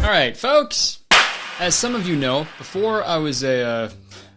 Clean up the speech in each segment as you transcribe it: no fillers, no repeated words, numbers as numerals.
Alright, folks, as some of you know, before I was a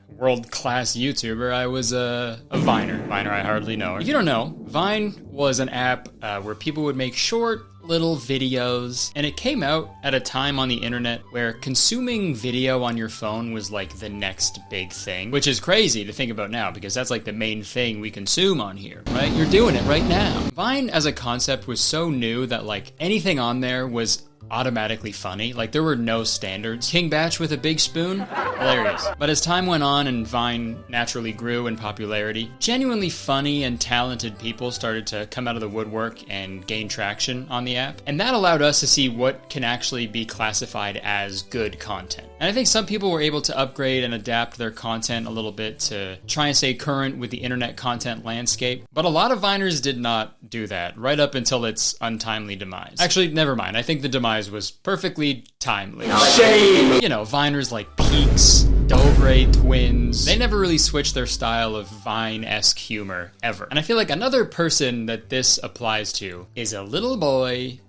world-class YouTuber, I was a Viner. Viner, I hardly know her. If you don't know, Vine was an app where people would make short, little videos, and it came out at a time on the internet where consuming video on your phone was like the next big thing, which is crazy to think about now because that's like the main thing we consume on here, right? You're doing it right now. Vine as a concept was so new that like anything on there was automatically funny. Like there were no standards. King Batch with a big spoon? Hilarious. But as time went on and Vine naturally grew in popularity, genuinely funny and talented people started to come out of the woodwork and gain traction on the app. And that allowed us to see what can actually be classified as good content. And I think some people were able to upgrade and adapt their content a little bit to try and stay current with the internet content landscape. But a lot of Viners did not do that, right up until its untimely demise. Actually, never mind. I think the demise was perfectly timely. Shame! You know, Viners like Peaks, Dobre Twins, they never really switched their style of Vine-esque humor, ever. And I feel like another person that this applies to is a little boy.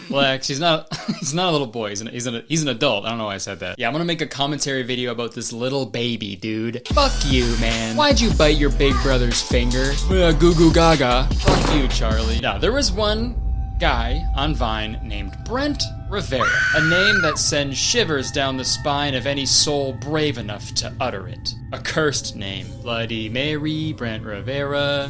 Well, actually, he's not a little boy, he's an adult. I don't know why I said that. Yeah, I'm gonna make a commentary video about this little baby, dude. Fuck you, man. Why'd you bite your big brother's finger? Goo goo gaga. Fuck you, Charlie. Now, there was one guy on Vine named Brent Rivera, a name that sends shivers down the spine of any soul brave enough to utter it. A cursed name. Bloody Mary, Brent Rivera.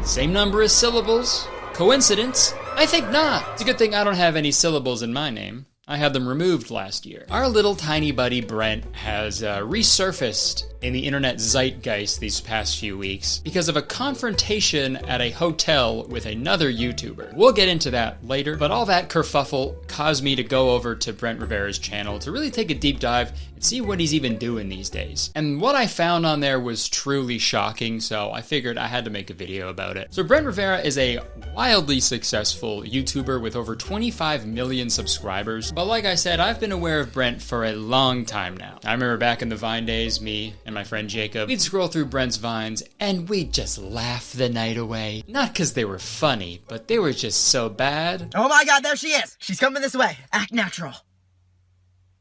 Same number as syllables. Coincidence? I think not. It's a good thing I don't have any syllables in my name. I had them removed last year. Our little tiny buddy Brent has resurfaced in the internet zeitgeist these past few weeks because of a confrontation at a hotel with another YouTuber. We'll get into that later, but all that kerfuffle caused me to go over to Brent Rivera's channel to really take a deep dive and see what he's even doing these days. And what I found on there was truly shocking, so I figured I had to make a video about it. So Brent Rivera is a wildly successful YouTuber with over 25 million subscribers. But like I said, I've been aware of Brent for a long time now. I remember back in the Vine days, me and my friend Jacob, we'd scroll through Brent's Vines and we'd just laugh the night away. Not because they were funny, but they were just so bad. Oh my god, there she is! She's coming this way. Act natural.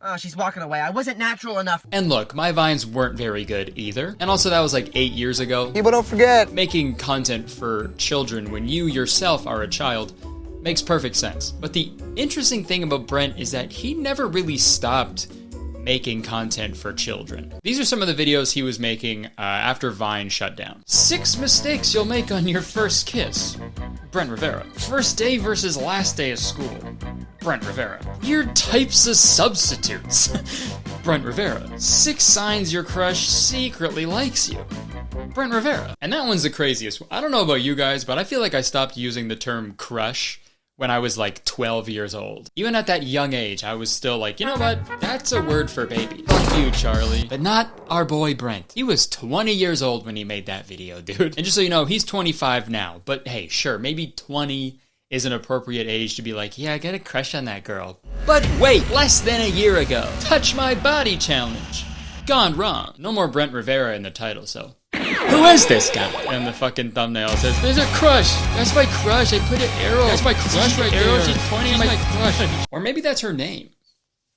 Oh, she's walking away. I wasn't natural enough. And look, my Vines weren't very good either. And also that was like 8 years ago. People don't forget. Making content for children when you yourself are a child makes perfect sense. But the interesting thing about Brent is that he never really stopped making content for children. These are some of the videos he was making after Vine shut down. 6 mistakes you'll make on your first kiss. Brent Rivera. First day versus last day of school. Brent Rivera. Weird types of substitutes. Brent Rivera. 6 signs your crush secretly likes you. Brent Rivera. And that one's the craziest. I don't know about you guys, but I feel like I stopped using the term crush when I was like 12 years old. Even at that young age, I was still like, you know what? That's a word for baby. Fuck you, Charlie. But not our boy Brent. He was 20 years old when he made that video, dude. And just so you know, he's 25 now. But hey, sure, maybe 20 is an appropriate age to be like, yeah, I got a crush on that girl. But wait, less than a year ago, Touch My Body Challenge. Gone wrong. No more Brent Rivera in the title, so who is this guy? And the fucking thumbnail says, there's a crush. That's my crush. I put an arrow. That's my crush right there. She's pointing at my crush. Or maybe that's her name.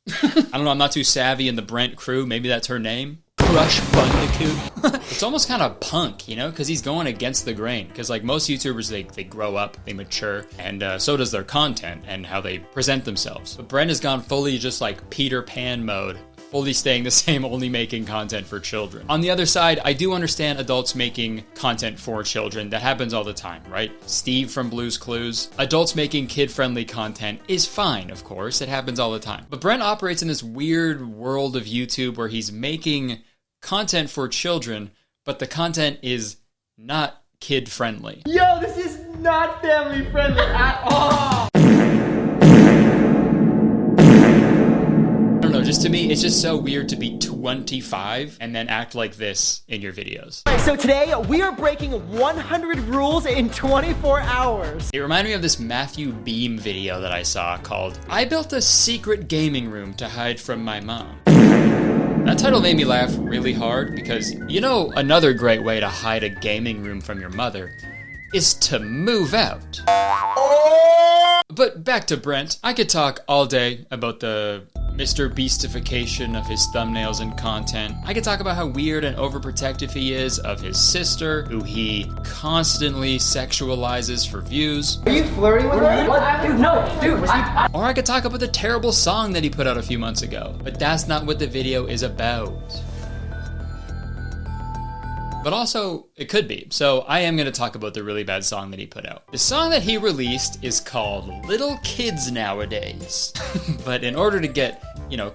I don't know. I'm not too savvy in the Brent crew. Maybe that's her name. Crush Bandicoot. It's almost kind of punk, you know, because he's going against the grain. Because like most YouTubers, they grow up, they mature, and so does their content and how they present themselves. But Brent has gone fully just like Peter Pan mode. Fully staying the same, only making content for children. On the other side, I do understand adults making content for children. That happens all the time, right? Steve from Blue's Clues. Adults making kid-friendly content is fine, of course. It happens all the time. But Brent operates in this weird world of YouTube where he's making content for children, but the content is not kid-friendly. Yo, this is not family-friendly at all! Just to me, it's just so weird to be 25 and then act like this in your videos. All right, so today we are breaking 100 rules in 24 hours. It reminded me of this Matthew Beam video that I saw called, I Built a Secret Gaming Room to Hide from My Mom. That title made me laugh really hard because, you know, another great way to hide a gaming room from your mother is to move out. But back to Brent. I could talk all day about the Mr. Beastification of his thumbnails and content. I could talk about how weird and overprotective he is of his sister, who he constantly sexualizes for views. Are you flirting with her? What? Dude, no, dude. Or I could talk about the terrible song that he put out a few months ago. But that's not what the video is about. But also, it could be. So I am going to talk about the really bad song that he put out. The song that he released is called Little Kids Nowadays. But in order to get,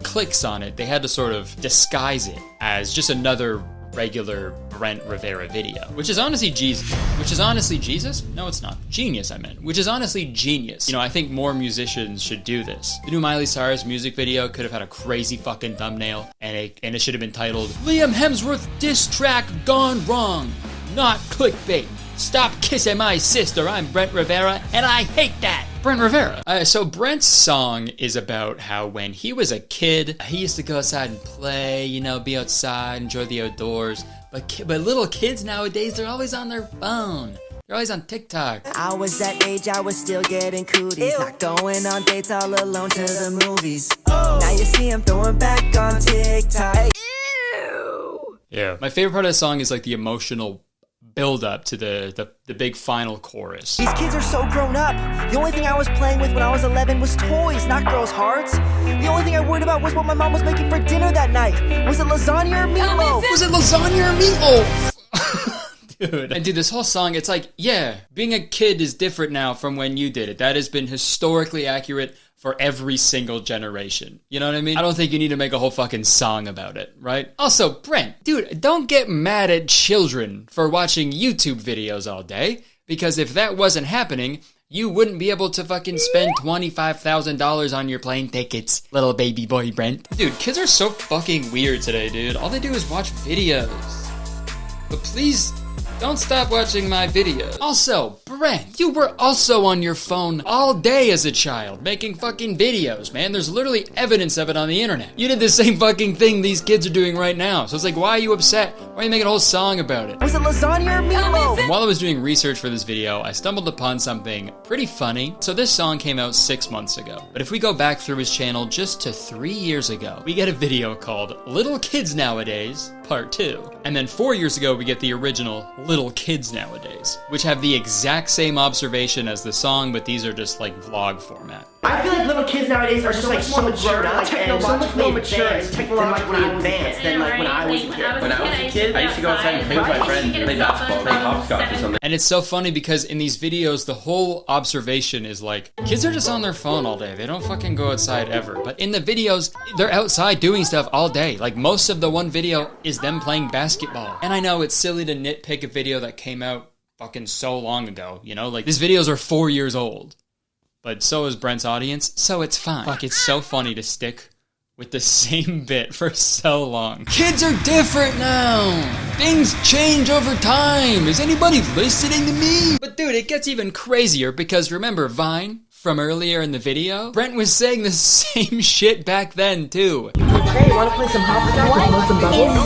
clicks on it, they had to sort of disguise it as just another regular Brent Rivera video. Which is honestly Jesus. No, it's not. Genius, I meant. Which is honestly genius. I think more musicians should do this. The new Miley Cyrus music video could have had a crazy fucking thumbnail, and it should have been titled, Liam Hemsworth diss track gone wrong. Not clickbait. Stop kissing my sister. I'm Brent Rivera, and I hate that. Brent Rivera. So Brent's song is about how when he was a kid, he used to go outside and play, be outside, enjoy the outdoors. But little kids nowadays, they're always on their phone. They're always on TikTok. I was that age, I was still getting cooties. Ew. Not going on dates all alone to the movies. Oh. Now you see I'm throwing back on TikTok. Ew. Yeah. My favorite part of the song is like the emotional build up to the big final chorus. These kids are so grown up. The only thing I was playing with when I was 11 was toys, not girls' hearts. The only thing I worried about was what my mom was making for dinner that night. Was it lasagna or meatloaf? Dude. And dude, this whole song, it's like, yeah, being a kid is different now from when you did it. That has been historically accurate for every single generation. You know what I mean? I don't think you need to make a whole fucking song about it, right? Also, Brent, dude, don't get mad at children for watching YouTube videos all day, because if that wasn't happening, you wouldn't be able to fucking spend $25,000 on your plane tickets, little baby boy Brent. Dude, kids are so fucking weird today, dude. All they do is watch videos. But please, don't stop watching my videos. Also, Brent, you were also on your phone all day as a child, making fucking videos, man. There's literally evidence of it on the internet. You did the same fucking thing these kids are doing right now. So it's like, why are you upset? Why are you making a whole song about it? Was it lasagna or meatloaf? And while I was doing research for this video, I stumbled upon something pretty funny. So this song came out 6 months ago. But if we go back through his channel just to 3 years ago, we get a video called Little Kids Nowadays, Part 2. And then 4 years ago, we get the original Little Kids Nowadays, which have the exact same observation as the song, but these are just like vlog format. I feel like little kids nowadays are just like so grown up, so much more mature and technologically advanced than like when I was a kid. When I was a kid, I used to go outside and play with my friends, play basketball, play hopscotch or something. And it's so funny because in these videos, the whole observation is like, kids are just on their phone all day. They don't fucking go outside ever. But in the videos, they're outside doing stuff all day. Like most of the one video is them playing basketball. And I know it's silly to nitpick a video that came out fucking so long ago, like these videos are 4 years old. But so is Brent's audience, so it's fine. Fuck, it's so funny to stick with the same bit for so long. Kids are different now! Things change over time! Is anybody listening to me? But dude, it gets even crazier because remember Vine from earlier in the video? Brent was saying the same shit back then too. Hey, wanna play some hopscotch? Want some bubbles?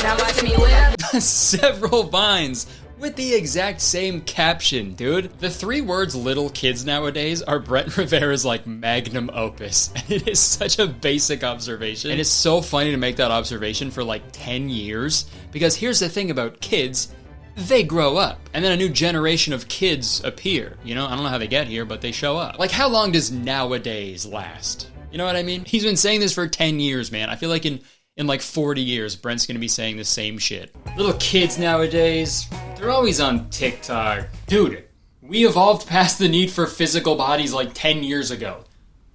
Now watch me whip. Several Vines with the exact same caption, dude. The 3 words little kids nowadays are Brent Rivera's like magnum opus. And it is such a basic observation. And it's so funny to make that observation for like 10 years. Because here's the thing about kids, they grow up. And then a new generation of kids appear. I don't know how they get here, but they show up. Like how long does nowadays last? You know what I mean? He's been saying this for 10 years, man. I feel like in like 40 years, Brent's gonna be saying the same shit. Little kids nowadays, they're always on TikTok. Dude, we evolved past the need for physical bodies like 10 years ago.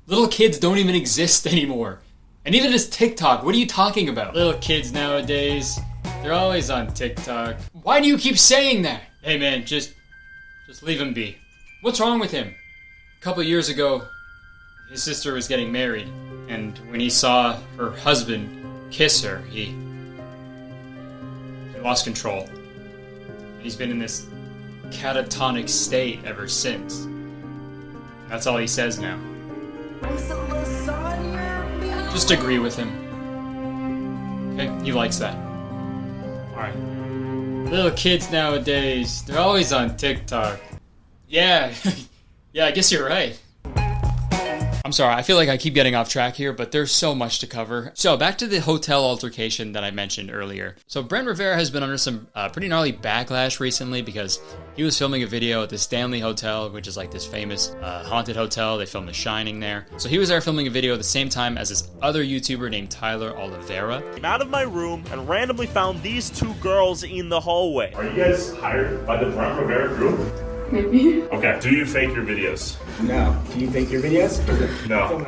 Little kids don't even exist anymore. And neither does TikTok. What are you talking about? Little kids nowadays, they're always on TikTok. Why do you keep saying that? Hey man, just leave him be. What's wrong with him? A couple years ago, his sister was getting married. And when he saw her husband kiss her, he lost control. And he's been in this catatonic state ever since. That's all he says now. Just agree with him. Okay, he likes that. Alright. Little kids nowadays, they're always on TikTok. Yeah, Yeah, I guess you're right. I'm sorry, I feel like I keep getting off track here, but there's so much to cover. So back to the hotel altercation that I mentioned earlier. So Brent Rivera has been under some pretty gnarly backlash recently because he was filming a video at the Stanley Hotel, which is like this famous haunted hotel. They filmed The Shining there. So he was there filming a video at the same time as this other YouTuber named Tyler Oliveira. I'm out of my room and randomly found these two girls in the hallway. Are you guys hired by the Brent Rivera group? Maybe. Okay, do you fake your videos? No. Do you fake your videos? No.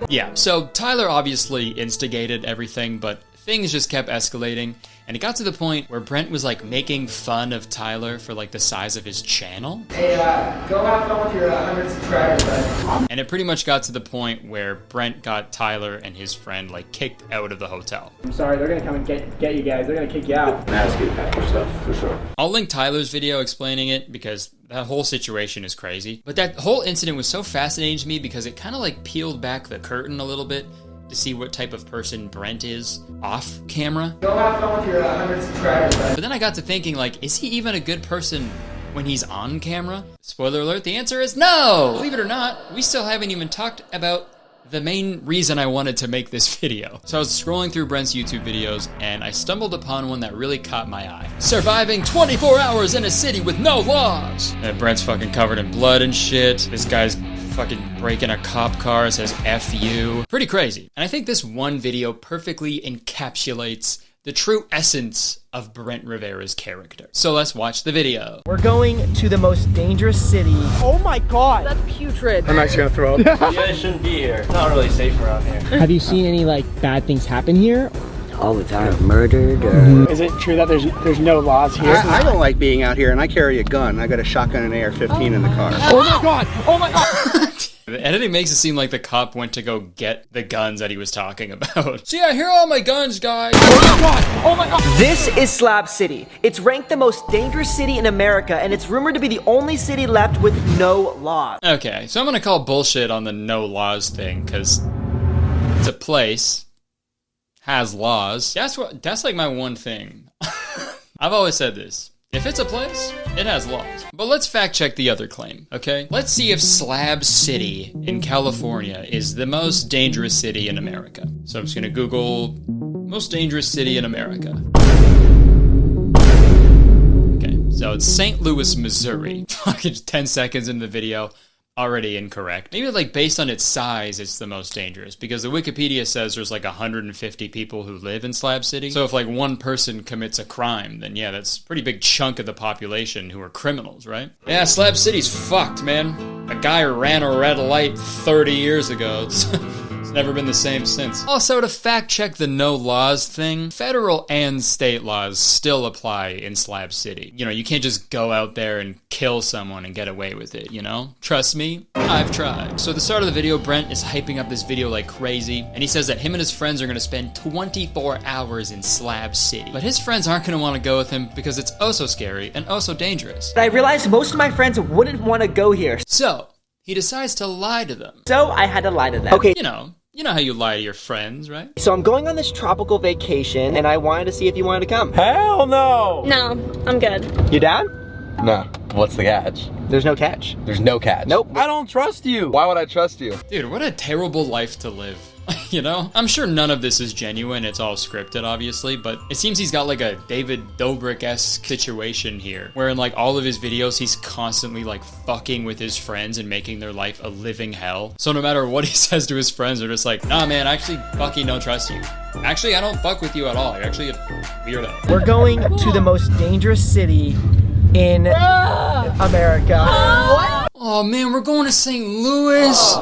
Yeah, so Tyler obviously instigated everything, but things just kept escalating, and it got to the point where Brent was like making fun of Tyler for like the size of his channel. Hey, go have fun with your 100 subscribers, bud. And it pretty much got to the point where Brent got Tyler and his friend like kicked out of the hotel. I'm sorry, they're gonna come and get you guys. They're gonna kick you out. That's good package stuff, for sure. I'll link Tyler's video explaining it because that whole situation is crazy. But that whole incident was so fascinating to me because it kind of like peeled back the curtain a little bit to see what type of person Brent is off camera. Go have fun with your 100 subscribers, bud. But then I got to thinking, like, is he even a good person when he's on camera? Spoiler alert, the answer is no! Believe it or not, we still haven't even talked about the main reason I wanted to make this video. So I was scrolling through Brent's YouTube videos and I stumbled upon one that really caught my eye. Surviving 24 hours in a city with no laws! And Brent's fucking covered in blood and shit. This guy's fucking breaking a cop car, it says F you. Pretty crazy. And I think this one video perfectly encapsulates the true essence of Brent Rivera's character. So let's watch the video. We're going to the most dangerous city. Oh my god! That's putrid. I'm actually gonna throw up. You guys shouldn't be here. It's not really safe around here. Have you seen any like bad things happen here? All the time, murdered or... Is it true that there's no laws here? I don't like being out here, and I carry a gun. I got a shotgun and AR-15 in the car. Oh my god! Oh my god! The editing makes it seem like the cop went to go get the guns that he was talking about. See, I hear all my guns, guys. Oh my god! Oh my god! This is Slab City. It's ranked the most dangerous city in America, and it's rumored to be the only city left with no laws. Okay, so I'm gonna call bullshit on the no laws thing, because it's a place, has laws. That's like my one thing. I've always said this. If it's a place, it has laws. But let's fact check the other claim, okay? Let's see if Slab City in California is the most dangerous city in America. So I'm just gonna Google most dangerous city in America. Okay, so it's St. Louis, Missouri. Fucking 10 seconds into the video, already incorrect. Maybe like based on its size, it's the most dangerous because the Wikipedia says there's like 150 people who live in Slab City. So if like one person commits a crime, then yeah, that's a pretty big chunk of the population who are criminals, right? Yeah, Slab City's fucked, man. A guy ran a red light 30 years ago. It's never been the same since. Also, to fact check the no laws thing, federal and state laws still apply in Slab City. You know, you can't just go out there and kill someone and get away with it, you know? Trust me, I've tried. So at the start of the video, Brent is hyping up this video like crazy, and he says that him and his friends are gonna spend 24 hours in Slab City. But his friends aren't gonna wanna go with him because it's oh so scary and oh so dangerous. But I realized most of my friends wouldn't want to go here. So, he decides to lie to them. So I had to lie to them. Okay. You know how you lie to your friends, right? So I'm going on this tropical vacation, and I wanted to see if you wanted to come. Hell no! No, I'm good. You down? No. What's the catch? There's no catch. There's no catch. Nope. I don't trust you. Why would I trust you? Dude, what a terrible life to live. You know? I'm sure none of this is genuine, it's all scripted, obviously, but it seems he's got like a David Dobrik-esque situation here, where in like all of his videos, he's constantly like fucking with his friends and making their life a living hell. So no matter what he says to his friends, they're just like, nah man, I actually fucking don't trust you. Actually, I don't fuck with you at all. You're actually a weirdo. We're going to the most dangerous city in America. What? Oh man, we're going to St. Louis.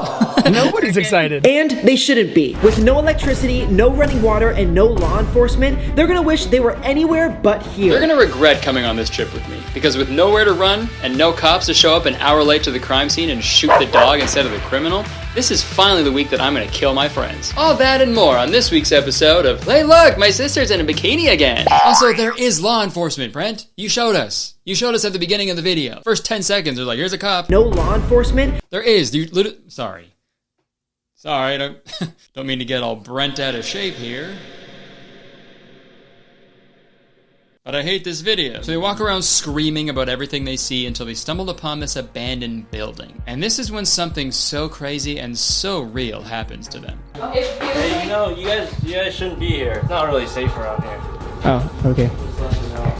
Nobody's excited. And they shouldn't be. With no electricity, no running water, and no law enforcement, they're gonna wish they were anywhere but here. They're gonna regret coming on this trip with me, because with nowhere to run and no cops to show up an hour late to the crime scene and shoot the dog instead of the criminal, this is finally the week that I'm gonna kill my friends. All that and more on this week's episode of Hey look, my sister's in a bikini again. Also, there is law enforcement, Brent. You showed us. You showed us at the beginning of the video. First 10 seconds, they're like, here's a cop. No law enforcement? There is. Sorry, I don't mean to get all Brent out of shape here. but I hate this video. So they walk around screaming about everything they see until they stumbled upon this abandoned building. And this is when something so crazy and so real happens to them. Hey, you guys shouldn't be here. It's not really safe around here. Oh, okay.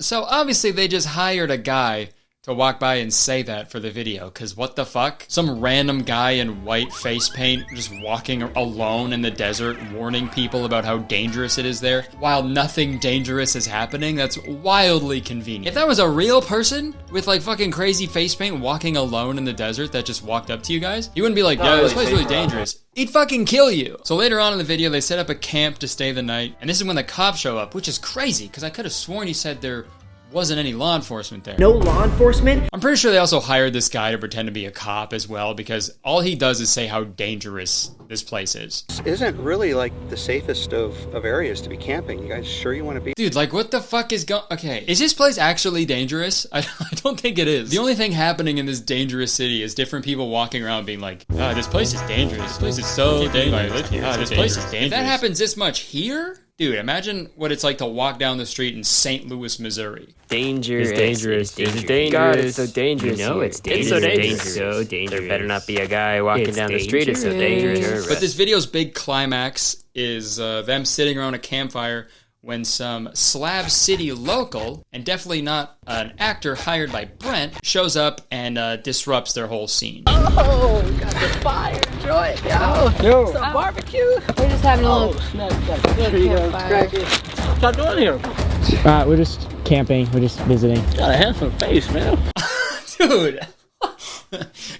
So obviously they just hired a guy to walk by and say that for the video, because what the fuck? Some random guy in white face paint just walking alone in the desert warning people about how dangerous it is there while nothing dangerous is happening? That's wildly convenient. If that was a real person with like fucking crazy face paint walking alone in the desert that just walked up to you guys, you wouldn't be like, yo, this place is really dangerous. He'd fucking kill you. So later on in the video, they set up a camp to stay the night, and this is when the cops show up, which is crazy, because I could have sworn he said there wasn't any law enforcement there. No law enforcement? I'm pretty sure they also hired this guy to pretend to be a cop as well, because all he does is say how dangerous this place is. This isn't really like the safest of areas to be camping. You guys sure you want to be? Dude, like what the fuck is going... Okay, is this place actually dangerous? I don't think it is. The only thing happening in this dangerous city is different people walking around being like, this place is dangerous. This place is so dangerous. This place is dangerous. If that happens this much here... Dude, imagine what it's like to walk down the street in St. Louis, Missouri. Dangerous. It's dangerous. It's dangerous. God, it's so dangerous. You know it's dangerous. It's so dangerous. It's so dangerous. There better not be a guy walking down the street. It's so dangerous. But this video's big climax is them sitting around a campfire when some Slab City local, and definitely not an actor hired by Brent, shows up and disrupts their whole scene. Oh, got the fire. Enjoy it. Yo. Some barbecue. We're just having a little campfire. What's doing here? We're just camping. We're just visiting. Got a handsome face, man. Dude.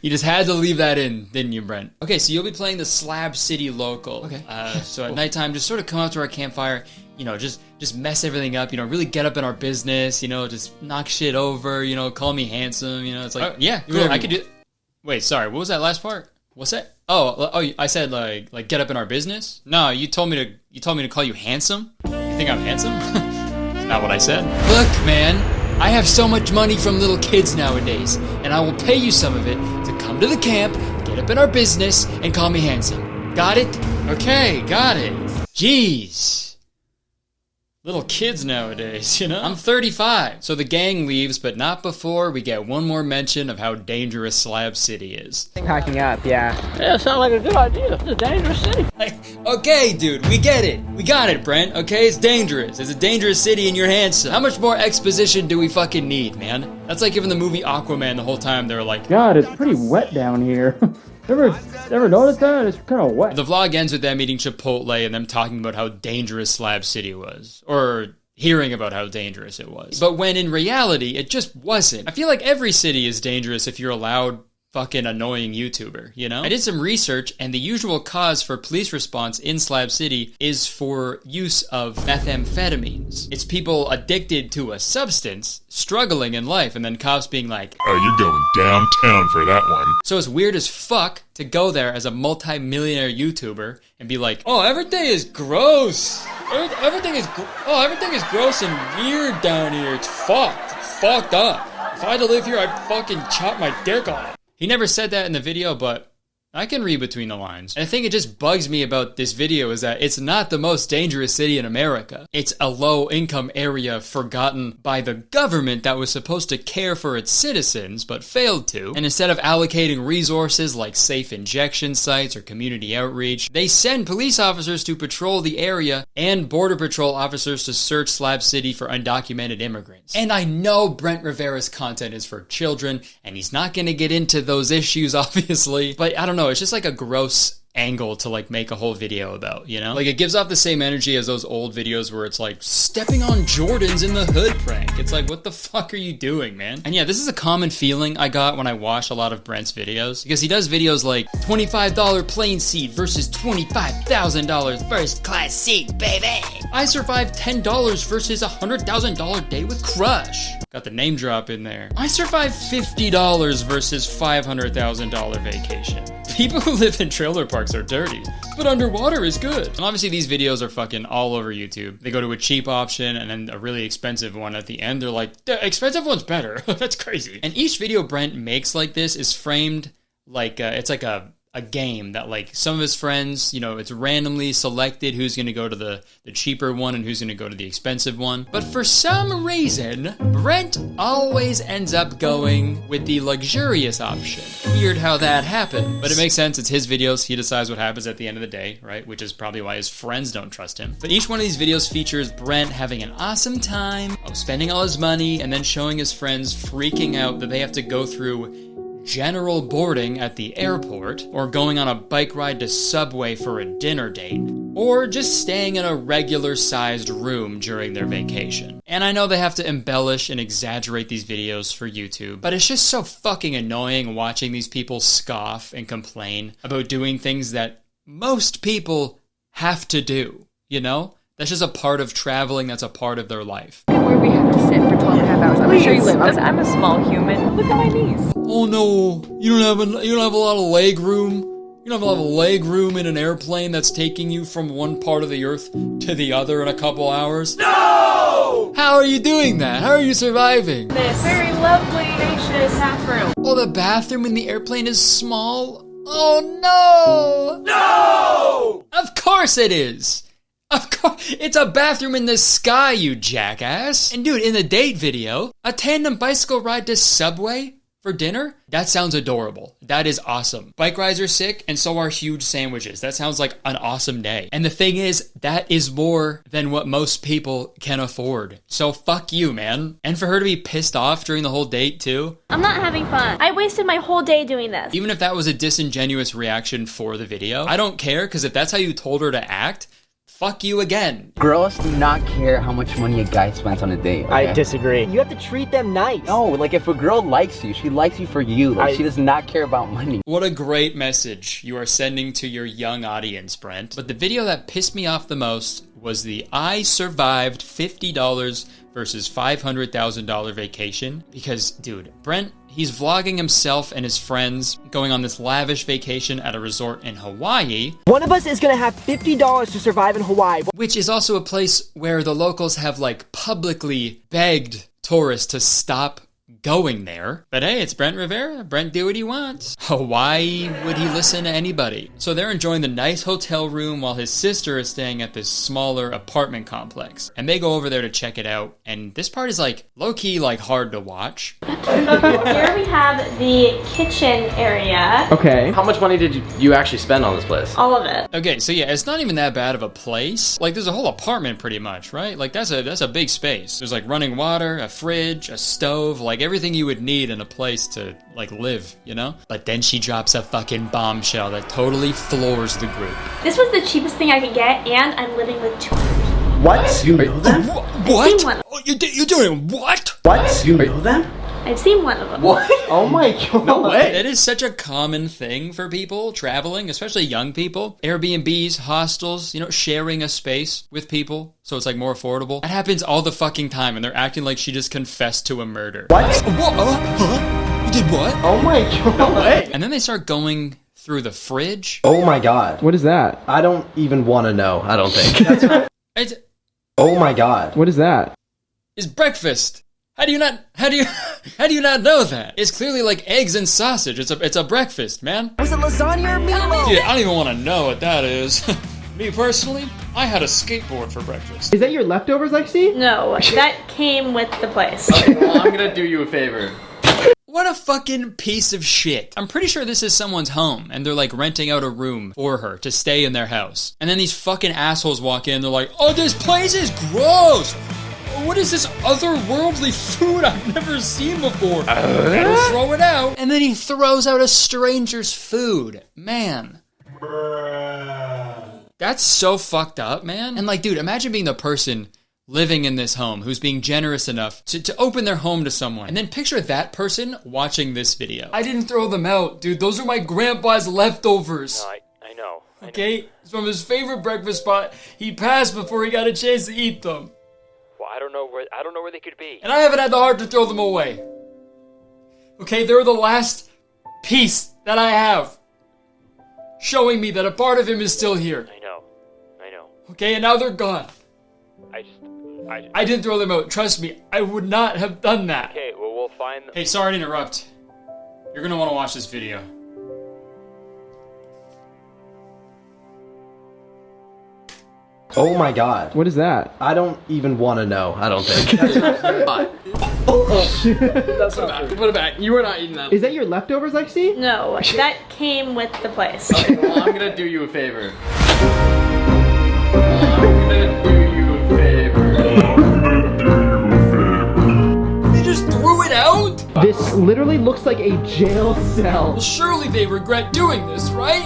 You just had to leave that in, didn't you, Brent? Okay, so you'll be playing the Slab City local. Okay. So at nighttime, just sort of come out to our campfire, you know, just mess everything up, you know, really get up in our business, you know, just knock shit over, you know, call me handsome, you know, it's like, yeah, cool, I could do... Wait, sorry, what was that last part? What's that? Oh, I said like get up in our business? No, you told me to call you handsome? You think I'm handsome? That's not what I said. Look, man, I have so much money from little kids nowadays, and I will pay you some of it to come to the camp, get up in our business, and call me handsome. Got it? Okay, got it. Jeez. Little kids nowadays, you know? I'm 35, so the gang leaves, but not before we get one more mention of how dangerous Slab City is. Packing up, yeah. Yeah, sounds like a good idea. It's a dangerous city. Like, okay, dude, we get it. We got it, Brent, okay? It's dangerous. It's a dangerous city and you're handsome. How much more exposition do we fucking need, man? That's like giving the movie Aquaman the whole time they were like, God, it's pretty wet down here. Ever noticed that? It's kind of wet. The vlog ends with them eating Chipotle and them talking about how dangerous Slab City was. Or hearing about how dangerous it was. But when in reality, it just wasn't. I feel like every city is dangerous if you're a loud, fucking annoying YouTuber, you know? I did some research, and the usual cause for police response in Slab City is for use of methamphetamines. It's people addicted to a substance, struggling in life, and then cops being like, oh, you're going downtown for that one. So it's weird as fuck to go there as a multi-millionaire YouTuber and be like, oh, everything is gross. Everything is gross and weird down here. It's fucked. It's fucked up. If I had to live here, I'd fucking chop my dick off. He never said that in the video, but I can read between the lines. And I think it just bugs me about this video is that it's not the most dangerous city in America. It's a low-income area forgotten by the government that was supposed to care for its citizens, but failed to. And instead of allocating resources like safe injection sites or community outreach, they send police officers to patrol the area and Border Patrol officers to search Slab City for undocumented immigrants. And I know Brent Rivera's content is for children, and he's not gonna get into those issues, obviously, but I don't know, it's just like a gross angle to like make a whole video about, you know? Like it gives off the same energy as those old videos where it's like stepping on Jordans in the hood prank. It's like, what the fuck are you doing, man? And yeah, this is a common feeling I got when I watch a lot of Brent's videos, because he does videos like $25 plane seat versus $25,000 first class seat, baby. I survived $10 versus $100,000 day with Crush. Got the name drop in there. I survived $50 versus $500,000 vacation. People who live in trailer parks are dirty, but underwater is good. And obviously these videos are fucking all over YouTube. They go to a cheap option and then a really expensive one at the end. They're like, the expensive one's better. That's crazy. And each video Brent makes like this is framed like it's like a a game that like some of his friends, you know, it's randomly selected who's going to go to the cheaper one and who's going to go to the expensive one. But for some reason, Brent always ends up going with the luxurious option. Weird how that happened, but it makes sense. It's his videos. He decides what happens at the end of the day, right? Which is probably why his friends don't trust him. But each one of these videos features Brent having an awesome time, spending all his money, and then showing his friends freaking out that they have to go through general boarding at the airport, or going on a bike ride to Subway for a dinner date, or just staying in a regular-sized room during their vacation. And I know they have to embellish and exaggerate these videos for YouTube, but it's just so fucking annoying watching these people scoff and complain about doing things that most people have to do, you know? That's just a part of traveling, that's a part of their life. Where we have to sit for 12 and a half hours. I'm sure you live this. I'm a small human. Look at my knees. Oh no, you don't have a lot of leg room. You don't have a lot of leg room in an airplane that's taking you from one part of the earth to the other in a couple hours. No! How are you doing that? How are you surviving? This very lovely, spacious bathroom. Oh, the bathroom in the airplane is small? Oh no! No! Of course it is! Of course, it's a bathroom in the sky, you jackass. And dude, in the date video, a tandem bicycle ride to Subway for dinner? That sounds adorable. That is awesome. Bike rides are sick, and so are huge sandwiches. That sounds like an awesome day. And the thing is, that is more than what most people can afford. So fuck you, man. And for her to be pissed off during the whole date, too. I'm not having fun. I wasted my whole day doing this. Even if that was a disingenuous reaction for the video, I don't care, because if that's how you told her to act, fuck you again. Girls do not care how much money a guy spends on a date. Okay? I disagree. You have to treat them nice. No, like if a girl likes you, she likes you for you. Like she does not care about money. What a great message you are sending to your young audience, Brent. But the video that pissed me off the most was the I survived $50 versus $500,000 vacation. Because, dude, Brent, he's vlogging himself and his friends going on this lavish vacation at a resort in Hawaii. One of us is gonna have $50 to survive in Hawaii. Which is also a place where the locals have, like, publicly begged tourists to stop going there. But hey, it's Brent Rivera. Brent do what he wants. Why would he listen to anybody? So they're enjoying the nice hotel room while his sister is staying at this smaller apartment complex. And they go over there to check it out. And this part is like low-key like hard to watch. Here we have the kitchen area. Okay. How much money did you actually spend on this place? All of it. Okay, so yeah, it's not even that bad of a place. Like there's a whole apartment pretty much, right? Like that's a big space. There's like running water, a fridge, a stove, like everything you would need in a place to like live, you know? But then she drops a fucking bombshell that totally floors the group. This was the cheapest thing I could get, and I'm living with two others. What? You know them? What? I've seen one. Oh, you're doing what? What? You know them? I've seen one of them. What? Oh my god. No way. That is such a common thing for people traveling, especially young people. Airbnbs, hostels, you know, sharing a space with people so it's like more affordable. That happens all the fucking time, and they're acting like she just confessed to a murder. What? What? Huh? You did what? Oh my god. No way. And then they start going through the fridge. Oh my god. What is that? I don't even want to know. I don't think. It's Oh my god. What is that? It's breakfast. How do you not know that? It's clearly like eggs and sausage. It's a breakfast, man. Was it lasagna or meatloaf? Dude, I don't even want to know what that is. Me personally, I had a skateboard for breakfast. Is that your leftovers I see? No, that came with the place. Okay, well, I'm gonna do you a favor. What a fucking piece of shit. I'm pretty sure this is someone's home, and they're like renting out a room for her to stay in their house. And then these fucking assholes walk in, they're like, oh, this place is gross! What is this otherworldly food I've never seen before? Better throw it out. And then he throws out a stranger's food. Man. That's so fucked up, man. And like, dude, imagine being the person living in this home who's being generous enough to open their home to someone. And then picture that person watching this video. I didn't throw them out, dude. Those are my grandpa's leftovers. No, I know. Okay? It's from his favorite breakfast spot. He passed before he got a chance to eat them. Well, I don't know where they could be. And I haven't had the heart to throw them away. Okay, they're the last piece that I have, showing me that a part of him is still here. I know. Okay, and now they're gone. I didn't throw them out. Trust me, I would not have done that. Okay, well, we'll find... Hey, sorry to interrupt. You're gonna want to watch this video. Oh my god. What is that? I don't even want to know. I don't think. That's not food. Put it back. You were not eating that. Is that your leftovers, Lexi? No, that came with the place. Okay, well, I'm gonna do you a favor. I'm gonna do you a favor. They just threw it out? This literally looks like a jail cell. Well, surely they regret doing this, right?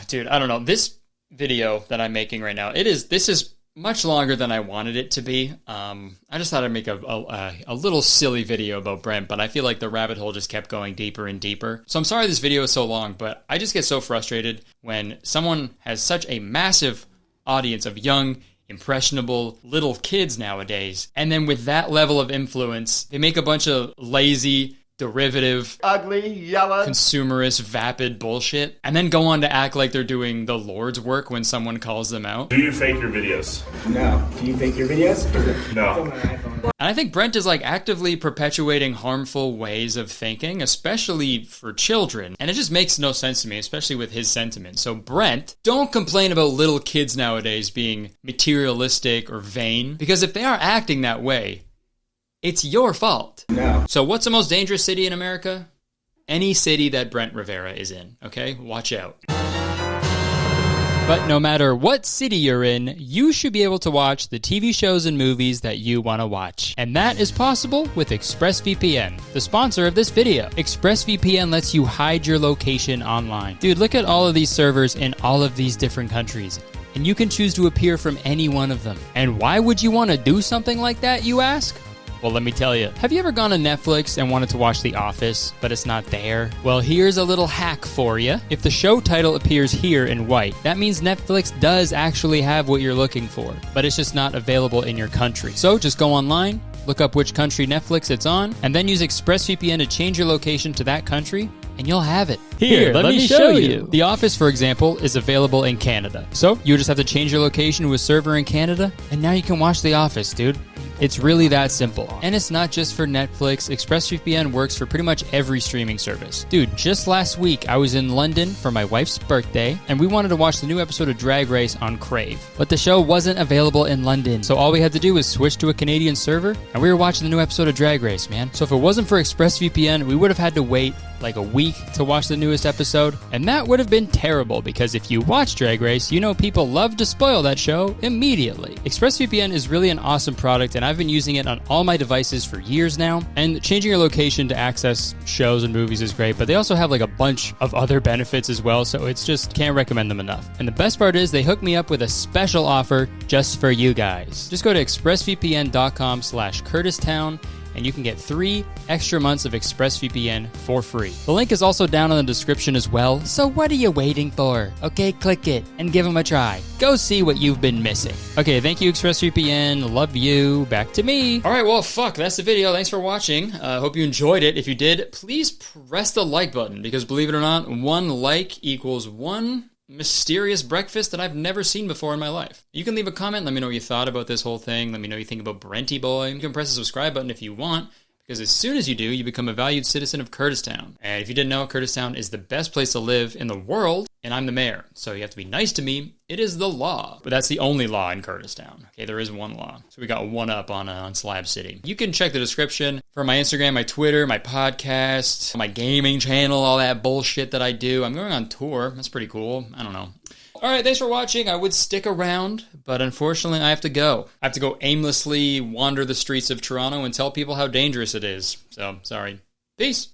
Dude, I don't know. This video that I'm making right now, this is much longer than I wanted it to be. I just thought I'd make a little silly video about Brent, but I feel like the rabbit hole just kept going deeper and deeper. So I'm sorry this video is so long, but I just get so frustrated when someone has such a massive audience of young, impressionable little kids nowadays, and then with that level of influence, they make a bunch of lazy, derivative, ugly, yellow, consumerist, vapid bullshit, and then go on to act like they're doing the Lord's work when someone calls them out. Do you fake your videos? No. Do you fake your videos? No. And I think Brent is like actively perpetuating harmful ways of thinking, especially for children. And it just makes no sense to me, especially with his sentiments. So Brent, don't complain about little kids nowadays being materialistic or vain, because if they are acting that way, it's your fault. No. So what's the most dangerous city in America? Any city that Brent Rivera is in, okay? Watch out. But no matter what city you're in, you should be able to watch the TV shows and movies that you want to watch. And that is possible with ExpressVPN, the sponsor of this video. ExpressVPN lets you hide your location online. Dude, look at all of these servers in all of these different countries. And you can choose to appear from any one of them. And why would you want to do something like that, you ask? Well, let me tell you. Have you ever gone to Netflix and wanted to watch The Office, but it's not there? Well, here's a little hack for you. If the show title appears here in white, that means Netflix does actually have what you're looking for, but it's just not available in your country. So just go online, look up which country Netflix it's on, and then use ExpressVPN to change your location to that country, and you'll have it. Here, let me show you. The Office, for example, is available in Canada. So you just have to change your location to a server in Canada, and now you can watch The Office, dude. It's really that simple. And it's not just for Netflix. ExpressVPN works for pretty much every streaming service. Dude, just last week, I was in London for my wife's birthday, and we wanted to watch the new episode of Drag Race on Crave. But the show wasn't available in London, so all we had to do was switch to a Canadian server, and we were watching the new episode of Drag Race, man. So if it wasn't for ExpressVPN, we would have had to wait like a week to watch the newest episode, and that would have been terrible because if you watch Drag Race, you know people love to spoil that show immediately. ExpressVPN is really an awesome product, and I've been using it on all my devices for years now, and changing your location to access shows and movies is great, but they also have like a bunch of other benefits as well, so it's just can't recommend them enough. And the best part is they hooked me up with a special offer just for you guys. Just go to expressvpn.com/CurtisTown and you can get 3 extra months of ExpressVPN for free. The link is also down in the description as well, so what are you waiting for? Okay, click it and give them a try. Go see what you've been missing. Okay, thank you ExpressVPN, love you, back to me. Alright, well fuck, that's the video, thanks for watching. Hope you enjoyed it. If you did, please press the like button, because believe it or not, 1 like equals 1 mysterious breakfast that I've never seen before in my life. You can leave a comment, let me know what you thought about this whole thing, let me know what you think about Brenty Boy. You can press the subscribe button if you want, because as soon as you do, you become a valued citizen of Kurtistown. And if you didn't know, Kurtistown is the best place to live in the world, and I'm the mayor, so you have to be nice to me. It is the law, but that's the only law in Kurtistown. Okay, there is one law. So we got one up on Slab City. You can check the description for my Instagram, my Twitter, my podcast, my gaming channel, all that bullshit that I do. I'm going on tour. That's pretty cool. I don't know. Alright, thanks for watching. I would stick around, but unfortunately I have to go. I have to go aimlessly wander the streets of Toronto and tell people how dangerous it is. So, sorry. Peace!